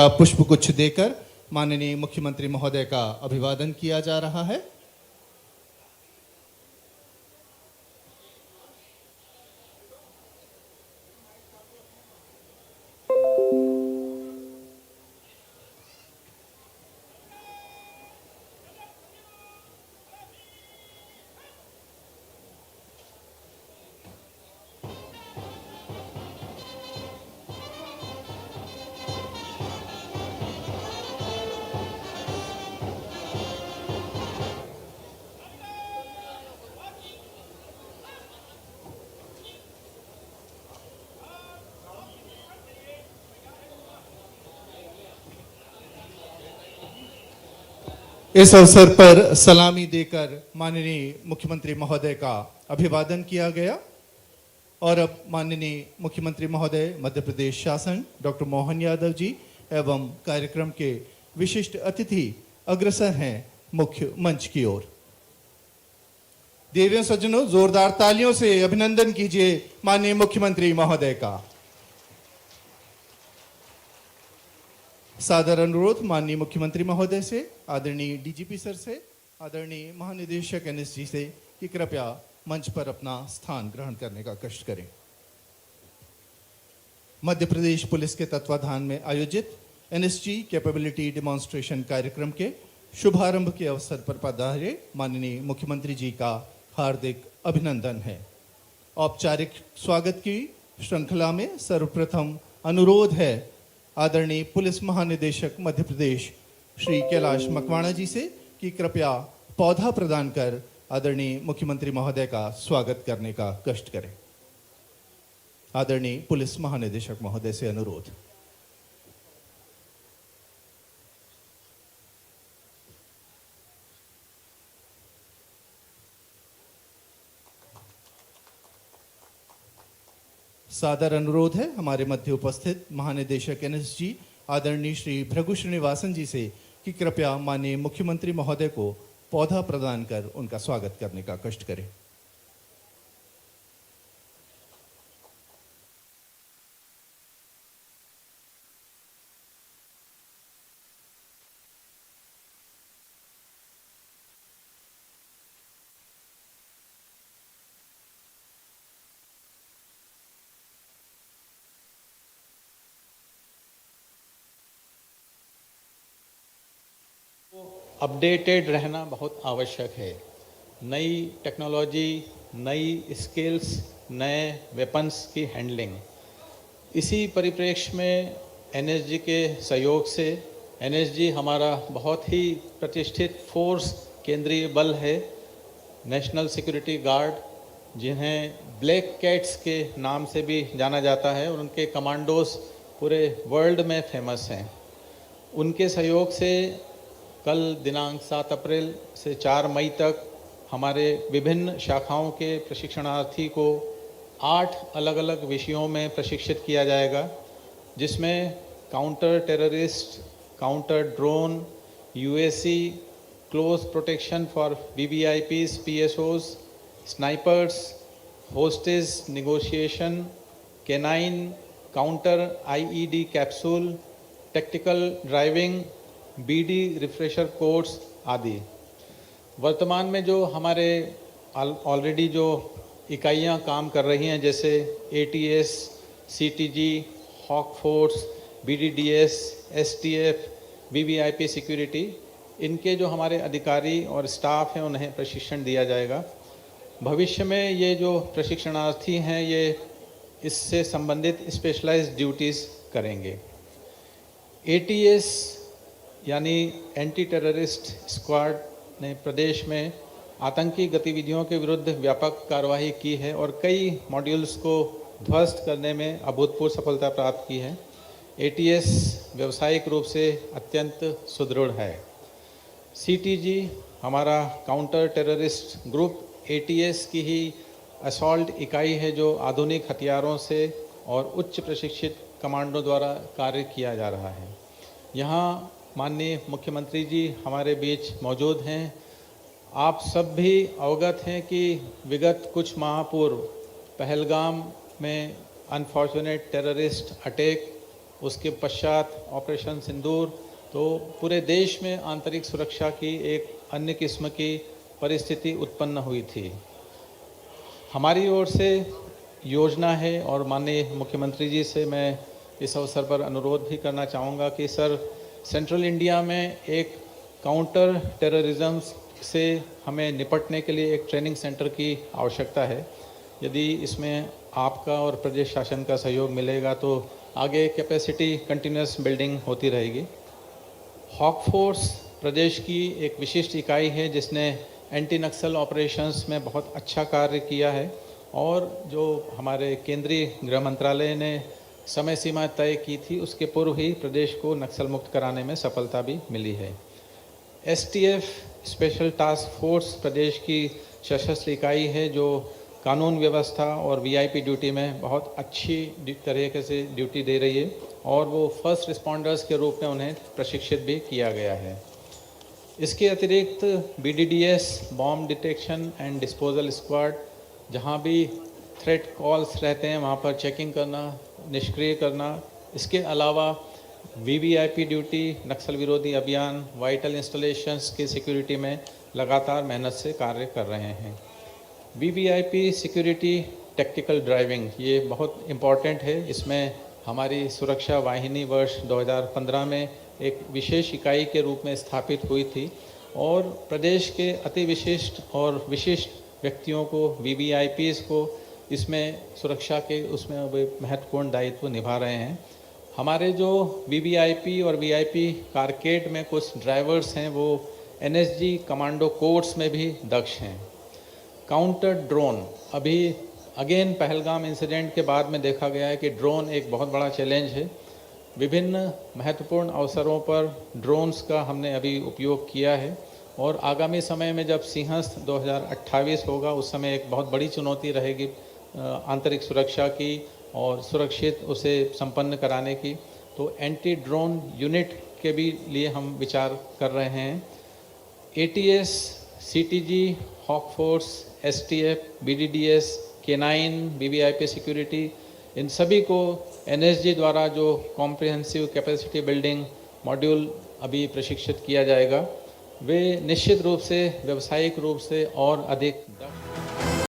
पुष्पगुच्छ देकर माननीय मुख्यमंत्री महोदय का अभिवादन किया जा रहा है। इस अवसर पर सलामी देकर माननीय मुख्यमंत्री महोदय का अभिवादन किया गया और अब माननीय मुख्यमंत्री महोदय मध्य प्रदेश शासन डॉक्टर मोहन यादव जी एवं कार्यक्रम के विशिष्ट अतिथि अग्रसर हैं मुख्य मंच की ओर। देवियों सज्जनों, जोरदार तालियों से अभिनंदन कीजिए माननीय मुख्यमंत्री महोदय का। सादर अनुरोध माननीय मुख्यमंत्री महोदय से, आदरणीय डीजीपी सर से, आदरणीय महानिदेशक एनएसजी से कि कृपया मंच पर अपना स्थान ग्रहण करने का कष्ट करें। मध्य प्रदेश पुलिस के तत्वाधान में आयोजित एनएसजी कैपेबिलिटी डेमोन्स्ट्रेशन कार्यक्रम के शुभारंभ के अवसर पर पधारे माननीय मुख्यमंत्री जी का हार्दिक अभिनंदन है। औपचारिक स्वागत की श्रृंखला में सर्वप्रथम अनुरोध है आदरणीय पुलिस महानिदेशक मध्य प्रदेश श्री कैलाश मकवाणा जी से कि कृपया पौधा प्रदान कर आदरणीय मुख्यमंत्री महोदय का स्वागत करने का कष्ट करें। आदरणीय पुलिस महानिदेशक महोदय से अनुरोध। सादर अनुरोध है हमारे मध्य उपस्थित महानिदेशक एनएसजी आदरणीय श्री भृगु श्रीनिवासन जी से कि कृपया माननीय मुख्यमंत्री महोदय को पौधा प्रदान कर उनका स्वागत करने का कष्ट करें। अपडेटेड रहना बहुत आवश्यक है। नई टेक्नोलॉजी, नई स्किल्स, नए वेपन्स की हैंडलिंग, इसी परिप्रेक्ष्य में एनएसजी के सहयोग से, एनएसजी हमारा बहुत ही प्रतिष्ठित फोर्स केंद्रीय बल है, नेशनल सिक्योरिटी गार्ड, जिन्हें ब्लैक कैट्स के नाम से भी जाना जाता है और उनके कमांडोज पूरे वर्ल्ड में फेमस हैं। उनके सहयोग से कल दिनांक 7 अप्रैल से 4 मई तक हमारे विभिन्न शाखाओं के प्रशिक्षणार्थी को 8 अलग अलग विषयों में प्रशिक्षित किया जाएगा, जिसमें counter terrorist, counter drone, UAC, close protection for VVIPs, PSOs, snipers, hostage negotiation, canine, counter IED capsule, tactical driving, BD refresher course आदि। वर्तमान में जो हमारे ऑलरेडी जो इकाइयां काम कर रही हैं, जैसे ATS, CTG, Hawk Force, BDDS, STF, VVIP security, इनके जो हमारे अधिकारी और स्टाफ हैं उन्हें प्रशिक्षण दिया जाएगा। भविष्य में ये जो प्रशिक्षणार्थी हैं ये इससे संबंधित स्पेशलाइज्ड ड्यूटीज़ करेंगे। एटीएस यानी एंटी टेररिस्ट स्क्वाड ने प्रदेश में आतंकी गतिविधियों के विरुद्ध व्यापक कार्रवाई की है और कई मॉड्यूल्स को ध्वस्त करने में अभूतपूर्व सफलता प्राप्त की है। एटीएस व्यावसायिक रूप से अत्यंत सुदृढ़ है। सीटीजी हमारा काउंटर टेररिस्ट ग्रुप एटीएस की ही असॉल्ट इकाई है, जो आधुनिक हथियारों से और उच्च प्रशिक्षित कमांडो द्वारा कार्य किया जा रहा है। यहाँ माननीय मुख्यमंत्री जी हमारे बीच मौजूद हैं। आप सब भी अवगत हैं कि विगत कुछ माह पूर्व पहलगाम में अनफॉर्चुनेट टेररिस्ट अटैक उसके पश्चात ऑपरेशन सिंदूर, तो पूरे देश में आंतरिक सुरक्षा की एक अन्य किस्म की परिस्थिति उत्पन्न हुई थी। हमारी ओर से योजना है और माननीय मुख्यमंत्री जी से मैं इस अवसर पर अनुरोध भी करना चाहूँगा कि सर, सेंट्रल इंडिया में एक काउंटर टेररिज्म से हमें निपटने के लिए एक ट्रेनिंग सेंटर की आवश्यकता है। यदि इसमें आपका और प्रदेश शासन का सहयोग मिलेगा तो आगे कैपेसिटी कंटिन्यूस बिल्डिंग होती रहेगी। हॉक फोर्स प्रदेश की एक विशिष्ट इकाई है जिसने एंटी नक्सल ऑपरेशंस में बहुत अच्छा कार्य किया है और जो हमारे केंद्रीय गृह मंत्रालय ने समय सीमा तय की थी उसके पूर्व ही प्रदेश को नक्सल मुक्त कराने में सफलता भी मिली है। एसटीएफ स्पेशल टास्क फोर्स प्रदेश की सशस्त्र इकाई है जो कानून व्यवस्था और वीआईपी ड्यूटी में बहुत अच्छी तरीके से ड्यूटी दे रही है और वो फर्स्ट रिस्पॉन्डर्स के रूप में उन्हें प्रशिक्षित भी किया गया है। इसके अतिरिक्त BDDS bomb detection and disposal squad, जहाँ भी थ्रेट कॉल्स रहते हैं वहाँ पर चेकिंग करना, निष्क्रिय करना। इसके अलावा वीवीआईपी ड्यूटी, नक्सल विरोधी अभियान, वाइटल इंस्टॉलेशंस की सिक्योरिटी में लगातार मेहनत से कार्य कर रहे हैं। वीवीआईपी सिक्योरिटी टैक्टिकल ड्राइविंग ये बहुत इम्पॉर्टेंट है। इसमें हमारी सुरक्षा वाहिनी वर्ष 2015 में एक विशेष इकाई के रूप में स्थापित हुई थी और प्रदेश के अति विशिष्ट और विशिष्ट व्यक्तियों को, वीवीआईपीज़ को इसमें सुरक्षा के उसमें वे महत्वपूर्ण दायित्व निभा रहे हैं। हमारे जो वीवीआईपी और वीआईपी कारकेड में कुछ ड्राइवर्स हैं वो एनएसजी कमांडो कोर्स में भी दक्ष हैं। काउंटर ड्रोन, अभी अगेन पहलगाम इंसिडेंट के बाद में देखा गया है कि ड्रोन एक बहुत बड़ा चैलेंज है। विभिन्न महत्वपूर्ण अवसरों पर ड्रोन्स का हमने अभी उपयोग किया है और आगामी समय में जब सिंहस्थ 2028 होगा उस समय एक बहुत बड़ी चुनौती रहेगी आंतरिक सुरक्षा की और सुरक्षित उसे संपन्न कराने की। तो एंटी ड्रोन यूनिट के भी लिए हम विचार कर रहे हैं। ATS, CTG, Hawk Force, STF, BDDS, K9, VVIP security, इन सभी को एनएसजी द्वारा जो कॉम्प्रिहेंसिव कैपेसिटी बिल्डिंग मॉड्यूल अभी प्रशिक्षित किया जाएगा वे निश्चित रूप से व्यावसायिक रूप से और अधिक